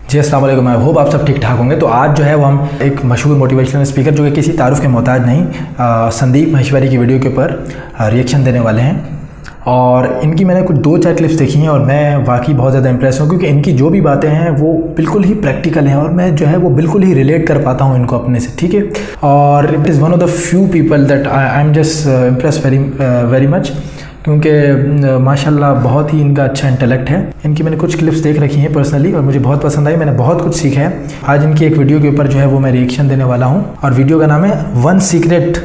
जी अस्सलाम वालेकुम। I hope आप सब ठीक ठाक होंगे। तो आज जो है वो हम एक मशहूर मोटिवेशनल स्पीकर जो कि किसी तारुफ के मोहताज नहीं, संदीप महेश्वरी की वीडियो के ऊपर रिएक्शन देने वाले हैं। और इनकी मैंने कुछ 2-4 क्लिप्स देखी हैं और मैं वाकई बहुत ज़्यादा इंप्रेस हूँ, क्योंकि इनकी जो भी बातें हैं वो बिल्कुल ही प्रैक्टिकल हैं और मैं जो है वो बिल्कुल ही रिलेट कर पाता हूँ इनको अपने से, ठीक है। और it is one of the few people that I am just impress very much, क्योंकि माशाल्लाह बहुत ही इनका अच्छा इंटेलेक्ट है। इनकी मैंने कुछ क्लिप्स देख रखी हैं पर्सनली और मुझे बहुत पसंद आई, मैंने बहुत कुछ सीखा है। आज इनकी एक वीडियो के ऊपर जो है वो मैं रिएक्शन देने वाला हूँ और वीडियो का नाम है 1 secret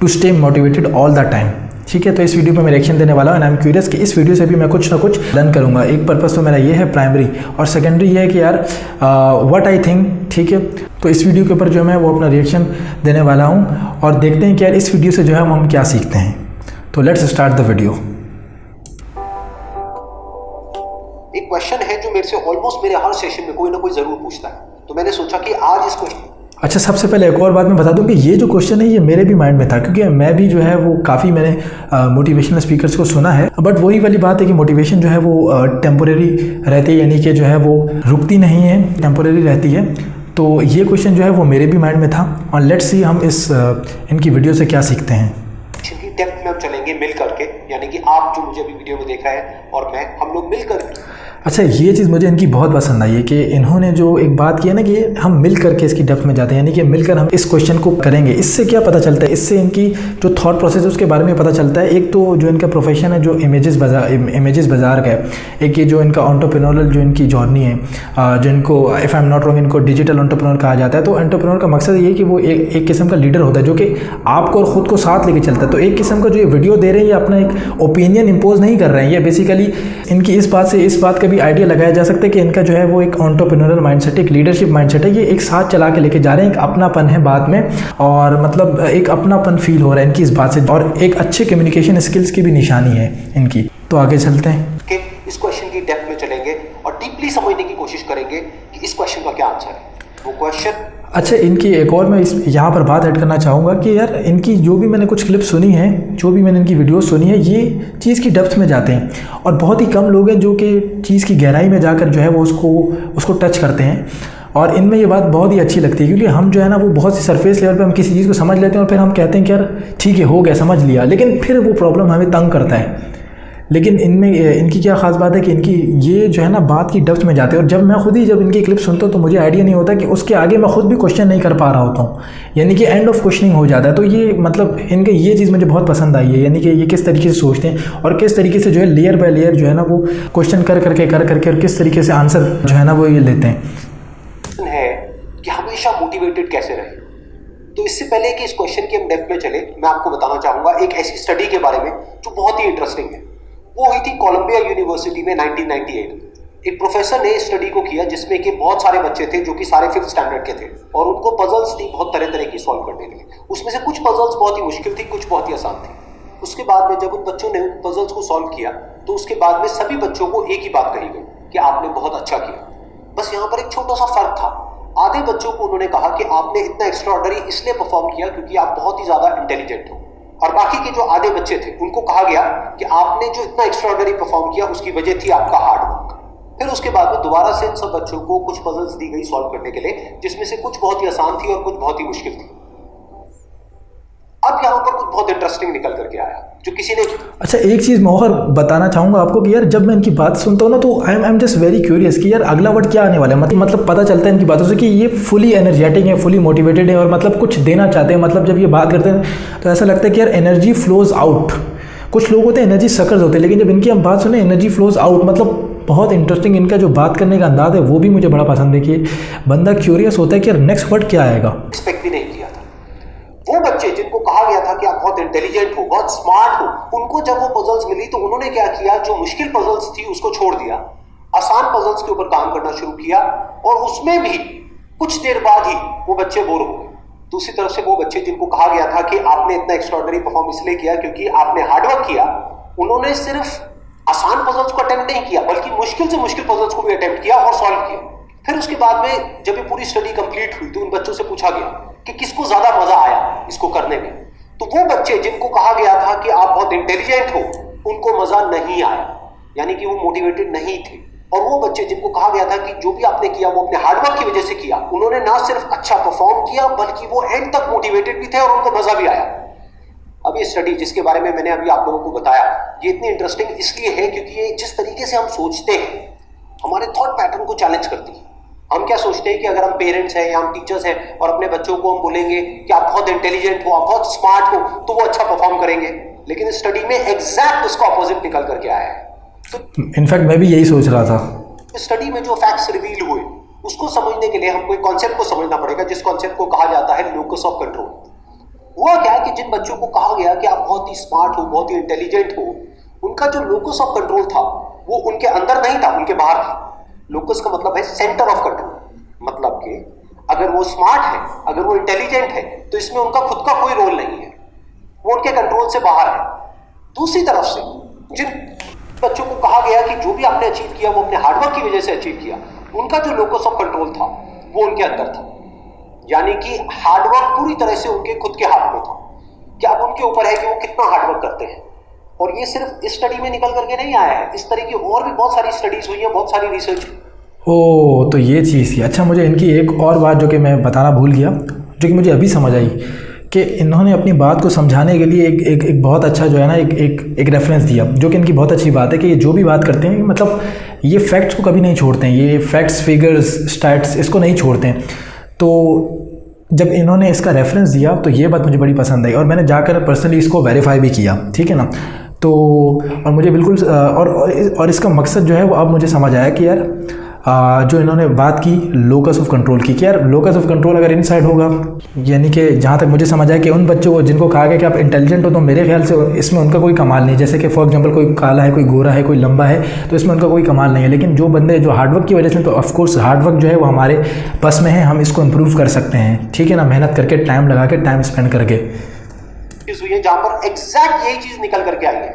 to stay motivated all the time, ठीक है। तो इस वीडियो में मैं रिएक्शन देने वाला हूँ एंड आई एम क्यूरियस कि इस वीडियो से भी मैं कुछ ना कुछ लर्न करूँगा। एक पर्पस तो मेरा ये है प्राइमरी, और सेकेंडरी ये है कि यार व्हाट आई थिंक, ठीक है। तो इस वीडियो के ऊपर जो मैं वो अपना रिएक्शन देने वाला हूँ और देखते हैं कि यार इस वीडियो से जो है हम क्या सीखते हैं। तो लेट्स स्टार्ट द वीडियो। एक क्वेश्चन है जो मेरे से ऑलमोस्ट मेरे हर सेशन में कोई ना कोई जरूर पूछता है, तो मैंने सोचा कि आज इस क्वेश्चन। अच्छा, सबसे पहले एक और बात मैं बता दूं कि ये जो क्वेश्चन है ये मेरे भी माइंड में था, क्योंकि मैं भी जो है वो काफ़ी मैंने मोटिवेशनल स्पीकर्स को सुना है, बट वही वाली बात है कि मोटिवेशन जो है वो टेम्पोरेरी रहती है, यानी कि जो है वो रुकती नहीं है, टेम्पोरेरी रहती है। तो ये क्वेश्चन जो है वो मेरे भी माइंड में था और लेट्स सी हम इनकी वीडियो से क्या सीखते हैं। डेप्थ में हम चलेंगे मिल करके, यानी कि आप जो मुझे अभी वीडियो में देखा है और मैं, हम लोग मिल करके। अच्छा, ये चीज़ मुझे इनकी बहुत पसंद आई है कि इन्होंने जो एक बात की है ना कि हम मिल करके इसकी डेप्थ में जाते हैं, यानी कि मिलकर हम इस क्वेश्चन को करेंगे। इससे क्या पता चलता है, इससे इनकी जो थॉट प्रोसेस है उसके बारे में पता चलता है। एक तो जो इनका प्रोफेशन है जो इमेजेस बाज़ार का है, एक ये जो इनका एंटरप्रेन्योरल जो इनकी जर्नी है, जो इनको if I am not wrong इनको डिजिटल एंटरप्रेन्योर कहा जाता है। तो एंटरप्रेन्योर का मकसद ये है कि वो एक किस्म का लीडर होता है जो कि आपको और ख़ुद को साथ लेके चलता है। तो एक किस्म का जो ये वीडियो दे रहे हैं ये अपना एक ओपिनियन इम्पोज नहीं कर रहे हैं, ये बेसिकली इनकी इस बात का भी आइडिया लगाया जा सकता है कि इनका जो है वो एक एंटरप्रेन्योरल माइंडसेट, एक लीडरशिप माइंडसेट है, ये एक साथ चला के लेके जा रहे हैं। एक अपनापन है बात में, और मतलब एक अपनापन फील हो रहा है इनकी इस बात से, और एक अच्छे कम्युनिकेशन स्किल्स की भी निशानी है इनकी। तो आगे चलते हैं कि इस क्वेश्चन की डेप्थ में चलेंगे और डीपली समझने की कोशिश करेंगे कि इस क्वेश्चन का क्या आंसर है। वो क्वेश्चन अच्छा, इनकी एक और मैं यहाँ पर बात ऐड करना चाहूँगा कि यार इनकी जो भी मैंने कुछ क्लिप सुनी है, जो भी मैंने इनकी वीडियो सुनी है, ये चीज़ की डेप्थ में जाते हैं और बहुत ही कम लोग हैं जो कि चीज़ की गहराई में जाकर जो है वो उसको टच करते हैं। और इनमें ये बात बहुत ही अच्छी लगती है, क्योंकि हम जो है ना वो बहुत सी सरफेस लेवल पे हम किसी चीज़ को समझ लेते हैं और फिर हम कहते हैं कि यार ठीक है हो गया समझ लिया, लेकिन फिर वो प्रॉब्लम हमें तंग करता है। लेकिन इनमें इनकी क्या ख़ास बात है कि इनकी ये जो है ना बात की डेप्थ में जाते हैं। और जब इनकी क्लिप सुनता हूँ तो मुझे आइडिया नहीं होता कि उसके आगे मैं खुद भी क्वेश्चन नहीं कर पा रहा होता हूँ, यानी कि एंड ऑफ क्वेश्चनिंग हो जाता है। तो ये मतलब इनके ये चीज़ मुझे बहुत पसंद आई है, यानी कि ये किस तरीके से सोचते हैं और किस तरीके से जो है लेयर बाय लेयर जो है ना वो क्वेश्चन कर करके और किस तरीके से आंसर जो है ना वो ये लेते हैं कि हमेशा मोटिवेटेड कैसे रहे। तो इससे पहले कि इस क्वेश्चन की हम डेप्थ में चले, मैं आपको बताना चाहूँगा एक ऐसी स्टडी के बारे में जो बहुत ही इंटरेस्टिंग है। वो हुई थी कोलंबिया यूनिवर्सिटी में 1998। एक प्रोफेसर ने स्टडी को किया जिसमें कि बहुत सारे बच्चे थे जो कि सारे 5th स्टैंडर्ड के थे और उनको पजल्स थी बहुत तरह तरह की सॉल्व करने के लिए। उसमें से कुछ पजल्स बहुत ही मुश्किल थी, कुछ बहुत ही आसान थी। उसके बाद में जब उन बच्चों ने पजल्स को सॉल्व किया तो उसके बाद में सभी बच्चों को एक ही बात कही गई कि आपने बहुत अच्छा किया। बस यहाँ पर एक छोटा सा फर्क था। आधे बच्चों को उन्होंने कहा कि आपने इतना एक्स्ट्राऑर्डिनरी इसलिए परफॉर्म किया क्योंकि आप बहुत ही ज्यादा इंटेलिजेंट हो, और बाकी के जो आधे बच्चे थे उनको कहा गया कि आपने जो इतना एक्स्ट्राऑर्डिनरी परफॉर्म किया उसकी वजह थी आपका हार्ड वर्क। फिर उसके बाद में दोबारा से इन सब बच्चों को कुछ पजल्स दी गई सॉल्व करने के लिए, जिसमें से कुछ बहुत ही आसान थी और कुछ बहुत ही मुश्किल थी। अब यहाँ पर कुछ बहुत इंटरेस्टिंग निकल करके आया जो किसी ने। अच्छा, एक चीज़ मैं और बताना चाहूँगा आपको कि यार जब मैं इनकी बात सुनता हूँ ना तो I am just very curious कि यार अगला वर्ड क्या आने वाला है। मतलब पता चलता है इनकी बातों से कि ये फुली एनर्जेटिक है, फुली मोटिवेटेड है और मतलब कुछ देना चाहते हैं। मतलब जब ये बात करते हैं तो ऐसा लगता है कि यार एनर्जी फ्लोज आउट। कुछ लोग होते हैं एनर्जी सकर्स होते हैं, लेकिन जब इनकी हम बात सुने एनर्जी फ्लोज आउट, मतलब बहुत इंटरेस्टिंग इनका जो बात करने का अंदाज है वो भी मुझे बड़ा पसंद है कि बंदा क्यूरियस होता है कि यार नेक्स्ट वर्ड क्या आएगा। एक्सपेक्ट भी नहीं किया था। वो बच्चे जिनको कहा गया था कि आप बहुत इंटेलिजेंट हो, बहुत स्मार्ट हो, उनको जब वो पजल्स मिली तो उन्होंने क्या किया, जो मुश्किल पजल्स थी उसको छोड़ दिया, आसान पजल्स के ऊपर काम करना शुरू किया और उसमें भी कुछ देर बाद ही वो बच्चे बोर हो गए। दूसरी तरफ से वो बच्चे जिनको कहा गया था कि आपने इतना एक्स्ट्राऑर्डिनरी परफॉर्म इसलिए किया क्योंकि आपने हार्डवर्क किया, उन्होंने सिर्फ आसान पजल्स को अटेम्प्ट नहीं किया बल्कि मुश्किल से मुश्किल पजल्स को भी अटेम्प्ट किया और सॉल्व किया। फिर उसके बाद में जब ये पूरी स्टडी कंप्लीट हुई तो उन बच्चों से पूछा गया कि किसको ज्यादा मजा आया इसको करने में। तो वो बच्चे जिनको कहा गया था कि आप बहुत इंटेलिजेंट हो, उनको मजा नहीं आया, यानी कि वो मोटिवेटेड नहीं थे। और वो बच्चे जिनको कहा गया था कि जो भी आपने किया वो अपने हार्डवर्क की वजह से किया, उन्होंने ना सिर्फ अच्छा परफॉर्म किया बल्कि वो एंड तक मोटिवेटेड भी थे और उनको मजा भी आया। अब ये स्टडी जिसके बारे में मैंने अभी आप लोगों को बताया, ये इतनी इंटरेस्टिंग इसलिए है क्योंकि ये जिस तरीके से हम सोचते हैं हमारे थॉट पैटर्न को चैलेंज करती है। हम क्या सोचते हैं कि अगर हम पेरेंट्स हैं या हम टीचर्स हैं और अपने बच्चों को हम बोलेंगे कि आप बहुत इंटेलिजेंट हो, आप बहुत स्मार्ट हो, तो वो अच्छा परफॉर्म करेंगे। लेकिन इस स्टडी में एग्जैक्ट उसका ऑपोजिट निकल करके आया है। तो इनफैक्ट मैं भी यही सोच रहा था। इस स्टडी में जो फैक्ट्स रिवील हुए उसको समझने के लिए हमको एक कॉन्सेप्ट को समझना पड़ेगा, जिस कॉन्सेप्ट को कहा जाता है लोकस ऑफ कंट्रोल। हुआ क्या है कि जिन बच्चों को कहा गया कि आप बहुत ही स्मार्ट हो, बहुत ही इंटेलिजेंट हो, उनका जो लोकस ऑफ कंट्रोल था वो उनके अंदर नहीं था, उनके बाहर था। लोकस का मतलब है सेंटर ऑफ कंट्रोल, मतलब कि अगर वो स्मार्ट है, अगर वो इंटेलिजेंट है, तो इसमें उनका खुद का कोई रोल नहीं है, वो उनके कंट्रोल से बाहर है। दूसरी तरफ से जिन बच्चों को कहा गया कि जो भी आपने अचीव किया वो अपने हार्डवर्क की वजह से अचीव किया, उनका जो लोकस ऑफ कंट्रोल था वो उनके अंदर था, यानी कि हार्डवर्क पूरी तरह से उनके खुद के हाथ में था। क्या अब उनके ऊपर है कि वो कितना हार्डवर्क करते हैं। और ये सिर्फ इस स्टडी में निकल करके नहीं आया है, इस तरह की और भी बहुत सारी स्टडीज हुई है, बहुत सारी रिसर्च। तो ये चीज़ थी। अच्छा, मुझे इनकी एक और बात जो कि मैं बताना भूल गया, जो कि मुझे अभी समझ आई, कि इन्होंने अपनी बात को समझाने के लिए एक बहुत अच्छा जो है ना एक रेफरेंस दिया, जो कि इनकी बहुत अच्छी बात है कि ये जो भी बात करते हैं मतलब ये फैक्ट्स को कभी नहीं छोड़ते हैं, ये फैक्ट्स, फिगर्स, स्टैट्स इसको नहीं छोड़ते हैं। तो जब इन्होंने इसका रेफरेंस दिया तो ये बात मुझे बड़ी पसंद आई और मैंने जाकर पर्सनली इसको वेरीफाई भी किया, ठीक है ना। तो और मुझे बिल्कुल और इसका मकसद जो है वो अब मुझे समझ आया कि यार जो इन्होंने बात की लोकस ऑफ कंट्रोल की, कि यार लोकस ऑफ कंट्रोल अगर इनसाइड होगा, यानी कि जहाँ तक मुझे समझ आया कि उन बच्चों को जिनको कहा गया कि आप इंटेलिजेंट हो, तो मेरे ख्याल से इसमें उनका कोई कमाल नहीं। जैसे कि फॉर एग्जांपल कोई काला है, कोई गोरा है, कोई लंबा है, तो इसमें उनका कोई कमाल नहीं है। लेकिन जो बंदे जो हार्डवर्क की वजह से, तो ऑफकोर्स हार्डवर्क जो है वो हमारे बस में है, हम इसको इम्प्रूव कर सकते हैं, ठीक है ना, मेहनत करके, टाइम लगा के, टाइम स्पेंड करके। जहाँ पर एग्जैक्ट यही चीज निकल करके आई है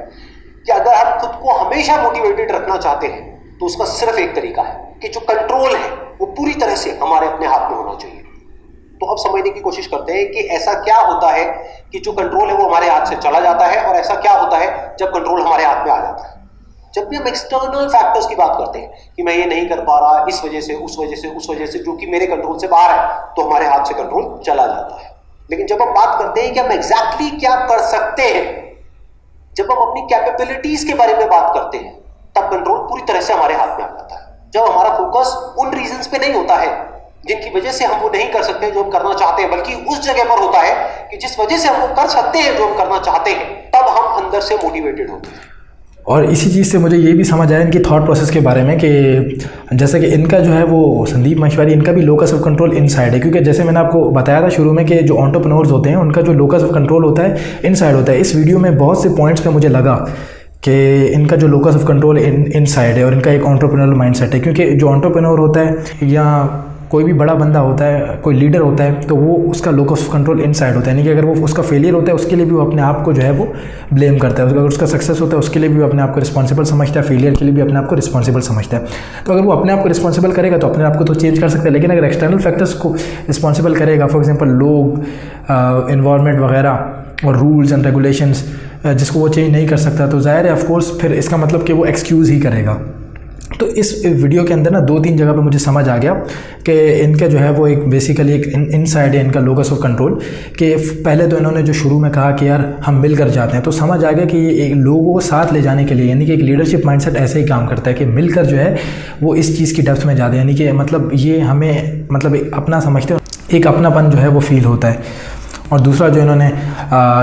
कि अगर हम खुद को हमेशा मोटिवेटेड रखना चाहते हैं तो उसका सिर्फ एक तरीका है कि जो कंट्रोल है वो पूरी तरह से हमारे अपने हाथ में होना चाहिए। तो अब समझने की कोशिश करते हैं कि ऐसा क्या होता है कि जो कंट्रोल है वो हमारे हाथ से चला जाता है, और ऐसा क्या होता है जब कंट्रोल हमारे हाथ में आ जाता है। जब भी हम एक्सटर्नल फैक्टर्स की बात करते हैं कि मैं ये नहीं कर पा रहा इस वजह से, उस वजह से, उस वजह से, जो कि मेरे कंट्रोल से बाहर है, तो हमारे हाथ से कंट्रोल चला जाता है। लेकिन जब हम बात करते हैं कि हम एग्जैक्टली क्या कर सकते हैं, जब हम अपनी कैपेबिलिटीज के बारे में बात करते हैं, तब कंट्रोल पूरी तरह से हमारे हाथ में आ जाता है। जब हमारा फोकस उन रीजंस पे नहीं होता है जिनकी वजह से हम वो नहीं कर सकते जो हम करना चाहते हैं, बल्कि उस जगह पर होता है कि जिस वजह से हम वो कर सकते हैं जो हम करना चाहते हैं, तब हम अंदर से मोटिवेटेड होते हैं। और इसी चीज़ से मुझे ये भी समझ आया इनकी थॉट प्रोसेस के बारे में, कि जैसे कि इनका जो है वो संदीप महेश्वरी, इनका भी लोकस ऑफ कंट्रोल इनसाइड है। क्योंकि जैसे मैंने आपको बताया था शुरू में कि जो एंटरप्रेन्योर्स होते हैं उनका जो लोकस ऑफ कंट्रोल होता है इनसाइड होता है। इस वीडियो में बहुत से पॉइंट्स पे मुझे लगा कि इनका जो लोकस ऑफ कंट्रोल इनसाइड है और इनका एक एंटरप्रेन्योरल माइंडसेट है। क्योंकि जो एंटरप्रेन्योर होता है या कोई भी बड़ा बंदा होता है, कोई लीडर होता है, तो वो उसका लोकस ऑफ कंट्रोल इनसाइड होता है। यानी कि अगर वो उसका फेलियर होता है उसके लिए भी वो अपने आप को जो है वो ब्लेम करता है, अगर उसका सक्सेस होता है उसके लिए भी वो अपने आप को रिस्पॉन्सिबल समझता है, फेलियर के लिए भी अपने आप को रिस्पॉन्सिबल समझता है। तो अगर वो अपने आप को रिस्पॉन्सिबल करेगा तो अपने आप को तो चेंज कर सकता है, लेकिन अगर एक्सटर्नल फैक्टर्स को रिस्पॉन्सिबल करेगा, फॉर एग्जाम्पल लोग, इन्वायरमेंट वगैरह और रूल्स एंड रेगुलेशंस, जिसको वो चेंज नहीं कर सकता, तो ज़ाहिर है ऑफकोर्स फिर इसका मतलब कि वो एक्सक्यूज़ ही करेगा। तो इस वीडियो के अंदर ना 2-3 जगह पे मुझे समझ आ गया कि इनका जो है वो एक बेसिकली एक इनसाइड है इनका लोकस ऑफ कंट्रोल। कि पहले तो इन्होंने जो शुरू में कहा कि यार हम मिलकर जाते हैं, तो समझ आ गया कि ये लोगों को साथ ले जाने के लिए, यानी कि एक लीडरशिप माइंडसेट ऐसे ही काम करता है कि मिलकर जो है वो इस चीज़ की डेप्थ में जाते हैं। यानी कि मतलब ये हमें मतलब अपना समझते हैं, एक अपनापन जो है वो फील होता है। और दूसरा जो इन्होंने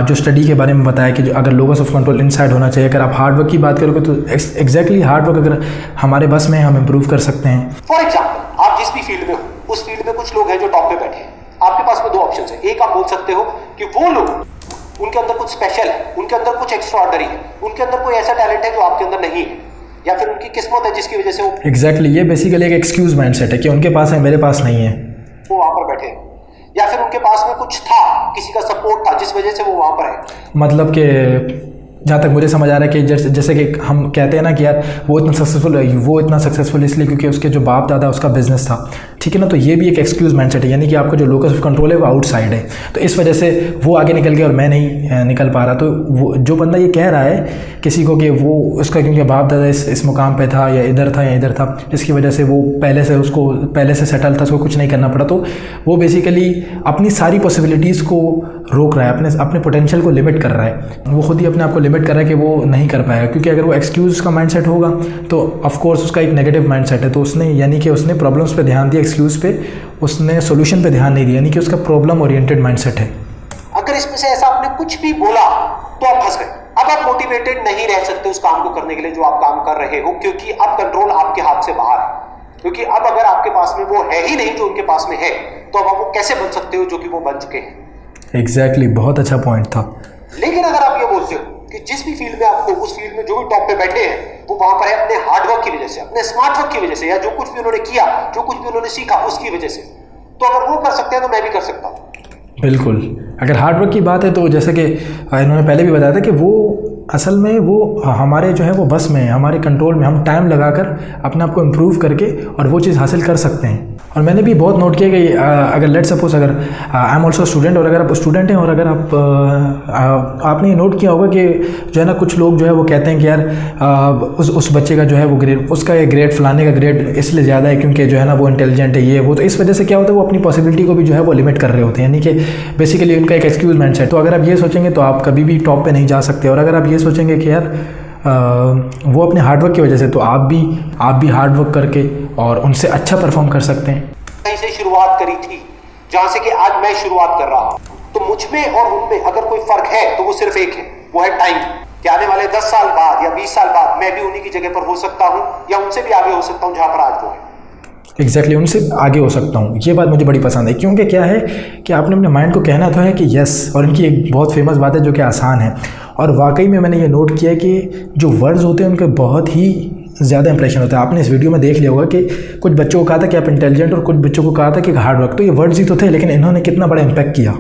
जो स्टडी के बारे में बताया कि जो अगर लोकस ऑफ कंट्रोल इनसाइड होना चाहिए, अगर आप हार्डवर्क की बात करोगे तो एग्जैक्टली हार्डवर्क अगर हमारे बस में हम इम्प्रूव कर सकते हैं। फॉर एग्जाम्पल आप जिस भी फील्ड में हो, उस फील्ड में कुछ लोग हैं जो टॉप पे बैठे हैं। आपके पास में 2 ऑप्शन है। एक, आप बोल सकते हो कि वो लोग, उनके अंदर कुछ स्पेशल है, उनके अंदर कुछ एक्स्ट्राऑर्डिनरी है, उनके अंदर कोई ऐसा टैलेंट है जो आपके अंदर नहीं है, या फिर उनकी किस्मत है जिसकी वजह से वो एग्जैक्टली ये बेसिकली एक एक्सक्यूज माइंडसेट है कि उनके पास है, मेरे पास नहीं है, वो वहां पर बैठे हैं। या फिर उनके पास में कुछ था, किसी का सपोर्ट था जिस वजह से वो वहां पर है। मतलब कि जहाँ तक मुझे समझ आ रहा है कि जैसे कि हम कहते हैं ना कि यार वो इतना सक्सेसफुल इसलिए क्योंकि उसके जो बाप दादा उसका बिजनेस था, ठीक है ना। तो ये भी एक एक्सक्यूज माइंडसेट है, यानी कि आपका जो लोकस ऑफ कंट्रोल है वो आउटसाइड है, तो इस वजह से वो आगे निकल गया और मैं नहीं निकल पा रहा। तो वो जो बंदा ये कह रहा है किसी को कि वो उसका क्योंकि बाप दादा इस मुकाम पे था या इधर था, जिसकी वजह से वो पहले से सेटल था, उसको कुछ नहीं करना पड़ा, तो वो बेसिकली अपनी सारी पॉसिबिलिटीज़ को रोक रहा है, अपने पोटेंशियल को लिमिट कर रहा है। वो खुद ही अपने आप को लिमिट कर रहा है कि वो नहीं कर पाएगा, क्योंकि अगर वो एक्सक्यूज़ का माइंडसेट होगा तो ऑफ कोर्स उसका एक नेगेटिव माइंडसेट है। तो उसने यानी कि उसने प्रॉब्लम्स पे ध्यान दिया, एक्सक्यूज़ पे, उसने सोल्यूशन पे ध्यान नहीं दिया, यानी कि उसका प्रॉब्लम ओरिएंटेड माइंडसेट है। अगर इसमें से ऐसा आपने कुछ भी बोला तो आप फंस गए। अब आप मोटिवेटेड नहीं रह सकते उस काम को करने के लिए जो आप काम कर रहे हो, क्योंकि अब कंट्रोल आपके हाथ से बाहर है। क्योंकि अब अगर आपके पास में वो है ही नहीं जो उनके पास में है, तो अब आप वो कैसे बन सकते हो जो कि वो बन चुके हैं। एग्जैक्टली, बहुत अच्छा पॉइंट था। लेकिन अगर आप ये बोलते हो कि जिस भी फील्ड में आपको, उस फील्ड में जो भी टॉप पे बैठे हैं वो वहां पर है अपने हार्डवर्क की वजह से, अपने स्मार्ट वर्क की वजह से, या जो कुछ भी उन्होंने किया, जो कुछ भी उन्होंने सीखा उसकी वजह से, तो अगर वो कर सकते हैं तो मैं भी कर सकता हूँ। बिल्कुल, अगर हार्डवर्क की बात है तो जैसे कि इन्होंने पहले भी बताया था कि वो असल में वो हमारे जो है वो बस में, हमारे कंट्रोल में, हम टाइम लगाकर अपने आप को इम्प्रूव करके और वो चीज़ हासिल कर सकते हैं। और मैंने भी बहुत नोट किया कि अगर लेट सपोज अगर आई एम ऑल्सो स्टूडेंट, और अगर आप स्टूडेंट हैं और अगर आपने ये नोट किया होगा कि जो है ना कुछ लोग जो है वो कहते हैं कि यार उस बच्चे का जो है वो ग्रेड, उसका ये ग्रेड फलाने का ग्रेड इसलिए ज़्यादा है क्योंकि जो है ना वो इंटेलिजेंट है, ये वो। तो इस वजह से क्या होता है, वो अपनी पॉसिबिलिटी को भी जो है वो लिमिट कर रहे होते हैं, यानी कि बेसिकली उनका एक एक्सक्यूज माइंडसेट। तो अगर आप ये सोचेंगे तो आप कभी भी टॉप पे नहीं जा सकते। और अगर आप ये सोचेंगे कि यार वो अपने हार्डवर्क की वजह से, तो आप भी हार्डवर्क करके और उनसे अच्छा परफॉर्म कर सकते हैं। कहीं से शुरुआत करी थी जहां से कि आज मैं शुरुआत कर रहा हूं, तो मुझ में और उनमें अगर कोई फर्क है तो वो सिर्फ एक है, वो है टाइम। कि आने वाले 10 साल बाद या 20 साल बाद मैं भी उन्हीं की जगह पर हो सकता हूं, या उनसे भी आगे हो सकता हूं जहां पर आज वो है। एग्जैक्टली, उनसे आगे हो सकता हूँ। ये बात मुझे बड़ी पसंद है, क्योंकि क्या है कि आपने अपने माइंड को कहना तो है कि यस, और इनकी एक बहुत फेमस बात है जो कि आसान है। और वाकई में मैंने ये नोट किया कि जो वर्ड्स होते हैं उनके बहुत ही ज़्यादा इंप्रेशन होता है। आपने इस वीडियो में देख लिया होगा कि कुछ बच्चों को कहा था कि आप इंटेलिजेंट, और कुछ बच्चों को कहा था कि हार्ड वर्क। तो ये वर्ड्स ही तो थे, लेकिन इन्होंने कितना बड़ा इम्पैक्ट किया।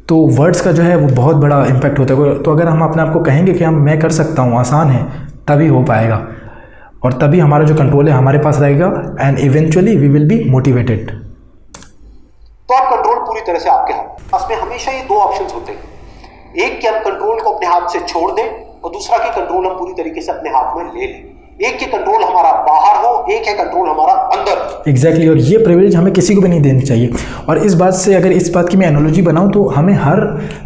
तो वर्ड्स का जो है वो बहुत बड़ा इम्पैक्ट होता है। तो अगर हम अपने आप को कहेंगे कि मैं कर सकता हूँ, आसान है, तभी हो पाएगा, और तभी हमारा जो कंट्रोल है हमारे पास रहेगा, and eventually we will be motivated. तो आप कंट्रोल पूरी तरह से आपके हाथ में। हमेशा ये 2 ऑप्शंस होते हैं, एक कि हम कंट्रोल को अपने हाथ से छोड़ दें, और दूसरा कि कंट्रोल हम पूरी तरीके से अपने हाथ में ले लें। एक के कंट्रोल हमारा बाहर हो, एक है कंट्रोल हमारा अंदर। एग्जैक्टली, और ये प्रिविलेज हमें किसी को भी नहीं देनी चाहिए। और इस बात से, अगर इस बात की मैं एनालॉजी बनाऊं, तो हमें हर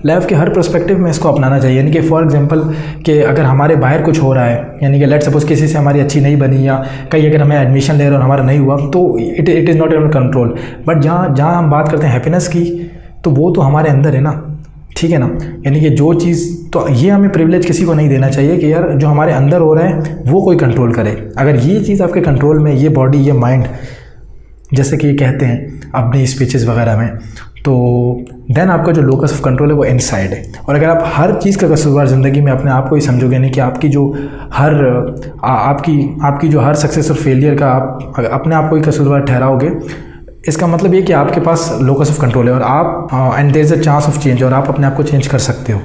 लाइफ के हर पर्सपेक्टिव में इसको अपनाना चाहिए। यानी कि फॉर एग्जांपल कि अगर हमारे बाहर कुछ हो रहा है, यानी कि लेट सपोज किसी से हमारी अच्छी नहीं बनी, या कहीं अगर हमें एडमिशन ले रहे और हमारा नहीं हुआ, तो it is not in control. But जहाँ हम बात करते हैं हैप्पीनेस की, तो वो तो हमारे अंदर है ना, ठीक है ना। यानी कि जो चीज़, तो ये हमें प्रिविलेज किसी को नहीं देना चाहिए कि यार जो हमारे अंदर हो रहा है वो कोई कंट्रोल करे। अगर ये चीज़ आपके कंट्रोल में, ये बॉडी, ये माइंड, जैसे कि ये कहते हैं अपनी स्पीचेस वगैरह में, तो देन आपका जो लोकस ऑफ कंट्रोल है वो इनसाइड है। और अगर आप हर चीज़ का कसूरवार ज़िंदगी में अपने आप को ही समझोगे, नहीं कि आपकी जो आपकी जो हर सक्सेस और फेलियर का आप अपने आप को ही कसूरवार ठहराओगे, इसका मतलब ये कि आपके पास लोकस ऑफ कंट्रोल है, और आप and there is a chance of change, और आप अपने आप को चेंज कर सकते हो।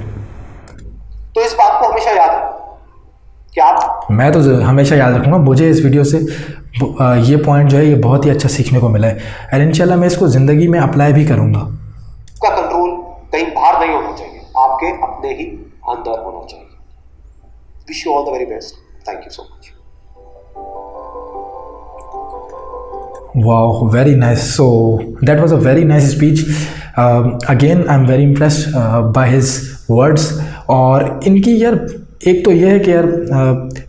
तो इस बात को हमेशा याद रखो कि आप, मैं तो हमेशा याद रखूँगा। मुझे इस वीडियो से ये पॉइंट जो है ये बहुत ही अच्छा सीखने को मिला है, और इंशाल्लाह मैं इसको ज़िंदगी में अप्लाई भी करूँगा। आपका कंट्रोल कहीं बाहर नहीं होना चाहिए, आपके अपने ही अंदर होना चाहिए। Wish you all the very best. Thank you so much. Wow, very nice. So that was a very nice speech. Again, I'm very impressed by his words. और इनकी यार एक तो ये है कि यार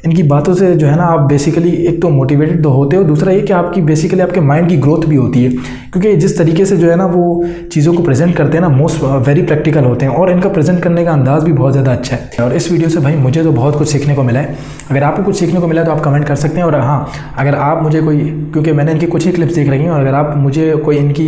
इनकी बातों से जो है ना आप बेसिकली एक तो मोटिवेटेड तो होते हो, दूसरा ये कि आपकी बेसिकली आपके माइंड की ग्रोथ भी होती है, क्योंकि जिस तरीके से जो है ना वो चीज़ों को प्रेजेंट करते हैं ना, मोस्ट वेरी प्रैक्टिकल होते हैं, और इनका प्रेजेंट करने का अंदाज़ भी बहुत ज़्यादा अच्छा है। और इस वीडियो से भाई मुझे तो बहुत कुछ सीखने को मिला है। अगर आपको कुछ सीखने को मिला तो आप कमेंट कर सकते हैं। और हाँ, अगर आप मुझे कोई, क्योंकि मैंने इनकी कुछ ही क्लिप्स देख रही हैं, और अगर आप मुझे कोई इनकी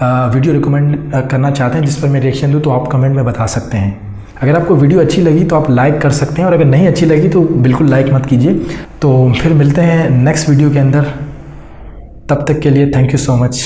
वीडियो रिकमेंड करना चाहते हैं जिस पर मैं रिएक्शन दूँ, तो आप कमेंट में बता सकते हैं। अगर आपको वीडियो अच्छी लगी तो आप लाइक कर सकते हैं, और अगर नहीं अच्छी लगी तो बिल्कुल लाइक मत कीजिए। तो फिर मिलते हैं नेक्स्ट वीडियो के अंदर, तब तक के लिए थैंक यू सो मच।